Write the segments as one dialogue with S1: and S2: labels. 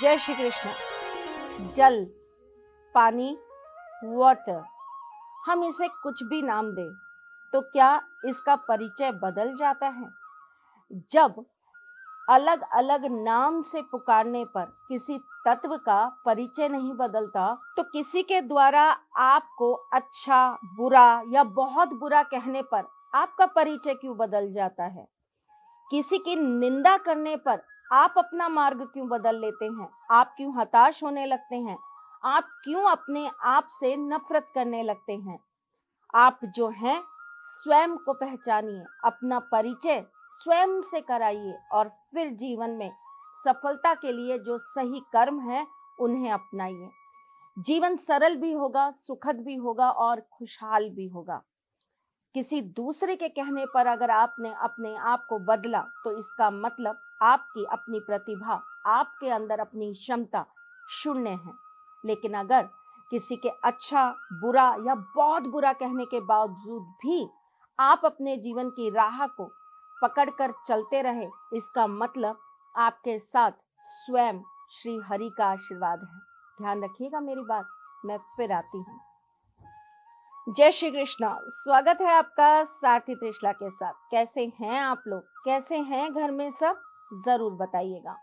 S1: जय श्री कृष्ण। जल, पानी, वाटर, हम इसे कुछ भी नाम दें तो क्या इसका परिचय बदल जाता है? जब अलग अलग नाम से पुकारने पर किसी तत्व का परिचय नहीं बदलता तो किसी के द्वारा आपको अच्छा, बुरा या बहुत बुरा कहने पर आपका परिचय क्यों बदल जाता है? किसी की निंदा करने पर आप अपना मार्ग क्यों बदल लेते हैं? आप क्यों हताश होने लगते हैं? आप क्यों अपने आप से नफरत करने लगते हैं? आप जो हैं स्वयं को पहचानिए, अपना परिचय स्वयं से कराइए और फिर जीवन में सफलता के लिए जो सही कर्म है उन्हें अपनाइए। जीवन सरल भी होगा, सुखद भी होगा और खुशहाल भी होगा। किसी दूसरे के कहने पर अगर आपने अपने आप को बदला तो इसका मतलब आपकी अपनी प्रतिभा, आपके अंदर अपनी क्षमता शून्य है। लेकिन अगर किसी के अच्छा, बुरा या बहुत बुरा कहने के बावजूद भी आप अपने जीवन की राह को पकड़कर चलते रहे, इसका मतलब आपके साथ स्वयं श्री हरि का आशीर्वाद है। ध्यान रखिएगा मेरी बात। मैं फिर आती हूँ। जय श्री कृष्णा। स्वागत है आपका सारथी त्रिशला के साथ। कैसे हैं आप लोग? कैसे हैं घर में सब? जरूर बताइएगा।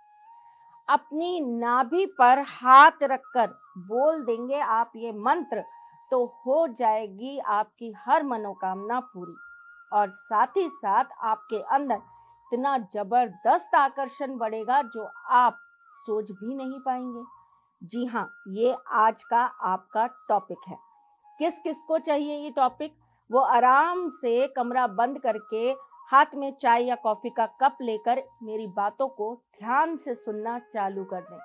S1: अपनी नाभि पर हाथ रखकर बोल देंगे आप ये मंत्र तो हो जाएगी आपकी हर मनोकामना पूरी, और साथ ही साथ आपके अंदर इतना जबरदस्त आकर्षण बढ़ेगा जो आप सोच भी नहीं पाएंगे। जी हाँ, ये आज का आपका टॉपिक है। किस किस को चाहिए ये टॉपिक? वो आराम से कमरा बंद करके हाथ में चाय या कॉफी का कप लेकर मेरी बातों को ध्यान से सुनना चालू कर दें,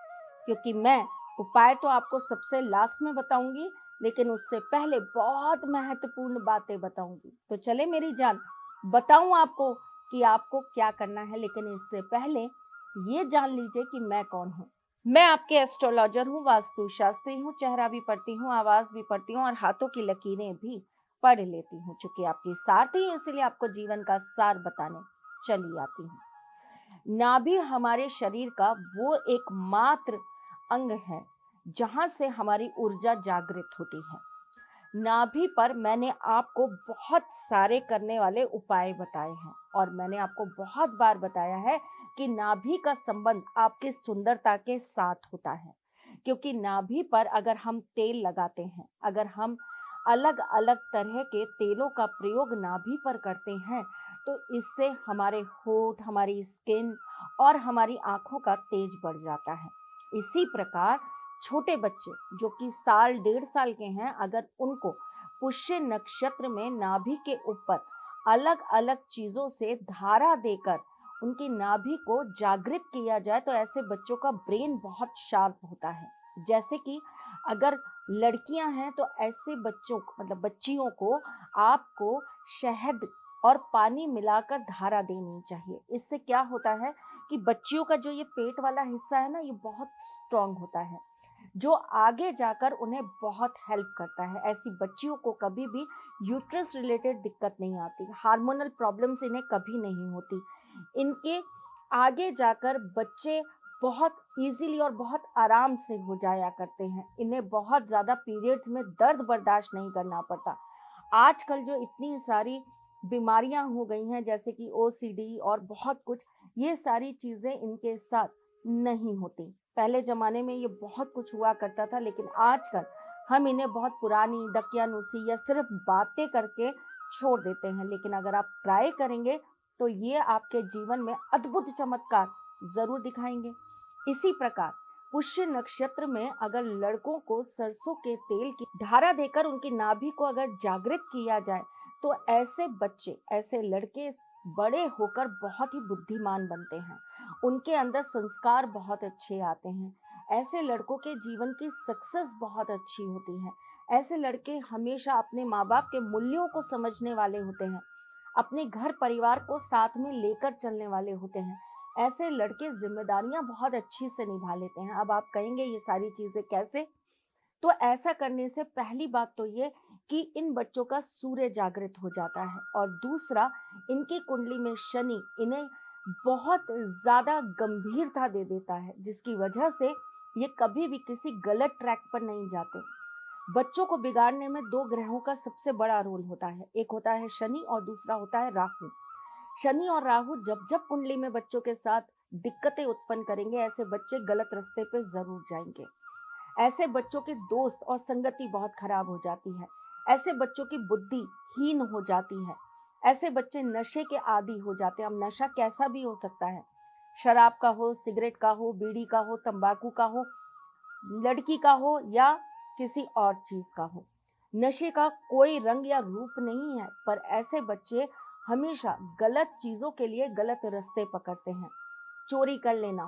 S1: क्योंकि मैं उपाय तो आपको सबसे लास्ट में बताऊंगी, लेकिन उससे पहले बहुत महत्वपूर्ण बातें बताऊंगी। तो चले मेरी जान, बताऊं आपको कि आपको क्या करना है, लेकिन इससे पहले ये जान लीजिए कि मैं कौन हूँ। मैं आपके एस्ट्रोलॉजर हूँ, वास्तु शास्त्री हूँ, चेहरा भी पढ़ती हूँ, आवाज भी पढ़ती हूँ और हाथों की लकीरें भी पढ़ लेती हूँ। चूंकि आपकी सारथी है इसलिए आपको जीवन का सार बताने चली आती हूँ। नाभि हमारे शरीर का वो एकमात्र अंग है जहां से हमारी ऊर्जा जागृत होती है। नाभि पर मैंने आपको बहुत सारे करने वाले उपाय बताए हैं और मैंने आपको बहुत बार बताया है कि नाभि का संबंध आपकी सुंदरता के साथ होता है, क्योंकि नाभि पर अगर हम तेल लगाते हैं, अगर हम अलग अलग तरह के तेलों का प्रयोग नाभि पर करते हैं तो इससे हमारे होठ, हमारी स्किन और हमारी आंखों का तेज बढ़ जाता है। इसी प्रकार छोटे बच्चे जो कि साल 1.5 साल के हैं, अगर उनको पुष्य नक्षत्र में नाभि के ऊपर अलग अलग चीजों से धारा देकर उनकी नाभि को जागृत किया जाए तो ऐसे बच्चों का ब्रेन बहुत शार्प होता है। जैसे कि अगर लड़कियां हैं तो ऐसे बच्चों को, मतलब बच्चियों को, आपको शहद और पानी मिलाकर धारा देनी चाहिए। इससे क्या होता है कि बच्चियों का जो ये पेट वाला हिस्सा है ना, ये बहुत स्ट्रांग होता है, जो आगे जाकर उन्हें बहुत हेल्प करता है। ऐसी बच्चियों को कभी भी यूट्रस रिलेटेड दिक्कत नहीं आती, हार्मोनल प्रॉब्लम्स इन्हें कभी नहीं होती। इनके आगे जाकर बच्चे बहुत इजीली और बहुत आराम से हो जाया करते हैं। इन्हें बहुत ज़्यादा पीरियड्स में दर्द बर्दाश्त नहीं करना पड़ता। आजकल जो इतनी सारी बीमारियां हो गई हैं जैसे कि ओसीडी और बहुत कुछ, ये सारी चीज़ें इनके साथ नहीं होती। पहले ज़माने में ये बहुत कुछ हुआ करता था, लेकिन आजकल हम इन्हें बहुत पुरानी दकियानुसी या सिर्फ बातें करके छोड़ देते हैं। लेकिन अगर आप ट्राई करेंगे तो ये आपके जीवन में अद्भुत चमत्कार जरूर दिखाएंगे। इसी प्रकार पुष्य नक्षत्र में अगर लड़कों को सरसों के तेल की धारा देकर उनकी नाभि को अगर जागृत किया जाए तो ऐसे बच्चे, ऐसे लड़के बड़े होकर बहुत ही बुद्धिमान बनते हैं। उनके अंदर संस्कार बहुत अच्छे आते हैं। ऐसे लड़कों के जीवन की सक्सेस बहुत अच्छी होती है। ऐसे लड़के हमेशा अपने माँ बाप के मूल्यों को समझने वाले होते हैं, अपने घर परिवार को साथ में लेकर चलने वाले होते हैं। ऐसे लड़के जिम्मेदारियां बहुत अच्छी से निभा लेते हैं। अब आप कहेंगे ये सारी चीजें कैसे? तो ऐसा करने से पहली बात तो ये कि इन बच्चों का सूर्य जागृत हो जाता है, और दूसरा इनकी कुंडली में शनि इन्हें बहुत ज्यादा गंभीरता दे देता है, जिसकी वजह से ये कभी भी किसी गलत ट्रैक पर नहीं जाते। बच्चों को बिगाड़ने में दो ग्रहों का सबसे बड़ा रोल होता है, एक होता है शनि और दूसरा होता है राहु। शनि और राहु जब जब कुंडली में बच्चों के साथ दिक्कतें उत्पन्न करेंगे, ऐसे बच्चे गलत रास्ते पे जरूर जाएंगे। ऐसे बच्चों की दोस्त और संगति बहुत खराब हो जाती है। ऐसे बच्चों की बुद्धि हीन हो जाती है। ऐसे बच्चे नशे के आदी हो जाते हैं। अब नशा कैसा भी हो सकता है, शराब का हो, सिगरेट का हो, बीड़ी का हो, तंबाकू का हो, लड़की का हो या किसी और चीज का हो। नशे का कोई रंग या रूप नहीं है, पर ऐसे बच्चे हमेशा गलत चीजों के लिए गलत रास्ते पकड़ते हैं। चोरी कर लेना,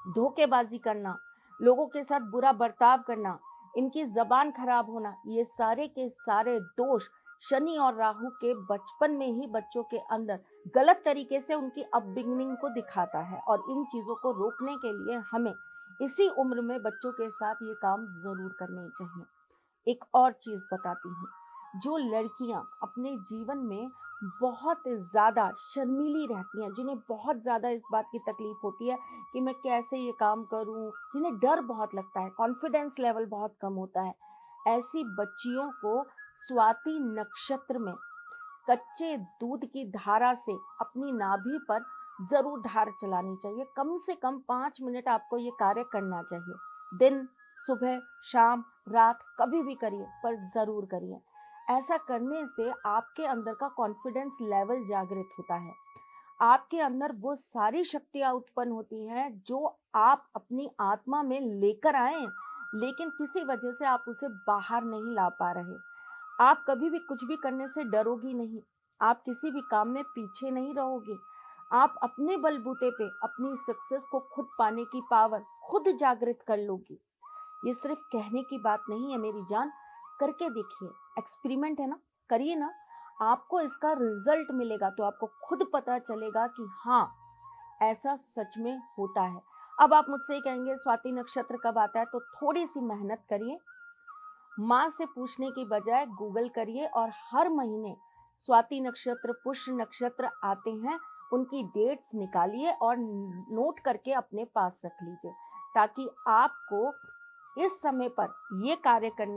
S1: धोखेबाजी करना, लोगों के साथ बुरा बर्ताव करना, इनकी जबान खराब होना, ये सारे के सारे दोष शनि और राहु के बचपन में ही बच्चों के अंदर गलत तरीके से उनकी अपब्रिंगिंग को दिखाता है। और इन चीजों को रोकने के लिए हमें इसी उम्र में बच्चों के साथ ये काम जरूर करने चाहिए। एक और चीज बताती हूँ, जो लड़कियां अपने जीवन में बहुत ज्यादा शर्मीली रहती हैं, जिन्हें बहुत ज्यादा इस बात की तकलीफ होती है कि मैं कैसे ये काम करूं, जिन्हें डर बहुत लगता है, कॉन्फिडेंस लेवल बहुत कम होता है, ऐसी बच्चियों को स्वाति नक्षत्र में कच्चे दूध की धारा से अपनी नाभि पर जरूर धार चलानी चाहिए। कम से कम 5 मिनट आपको ये कार्य करना चाहिए। दिन, सुबह, शाम, रात, कभी भी करिए, पर जरूर करिए। ऐसा करने से आपके अंदर का कॉन्फिडेंस लेवल जागृत होता है। आपके अंदर वो सारी शक्तियां उत्पन्न होती हैं जो आप अपनी आत्मा में लेकर आए हैं, लेकिन किसी वजह से आप उसे बाहर नहीं ला पा रहे। आप कभी भी कुछ भी करने से डरोगी नहीं। आप किसी भी काम में पीछे नहीं रहोगे। आप अपने बलबूते पे अपनी सक्सेस को खुद पाने की पावर खुद जागृत कर लोगी। ये सिर्फ कहने की बात नहीं है मेरी जान, करके देखिए। एक्सपेरिमेंट है ना, करिए ना, आपको इसका रिजल्ट मिलेगा तो आपको खुद पता चलेगा कि हाँ, ऐसा सच में होता है। अब आप मुझसे कहेंगे स्वाति नक्षत्र कब आता है, तो थोड़ी सी मेहनत करिए, माँ से पूछने की बजाय गूगल करिए और हर महीने स्वाति नक्षत्र, पुष्य नक्षत्र आते हैं, उनकी डेट्स निकालिए और नोट करके अपने पास रख लीजिए, ताकि आपको इस समय पर ये कार्य करने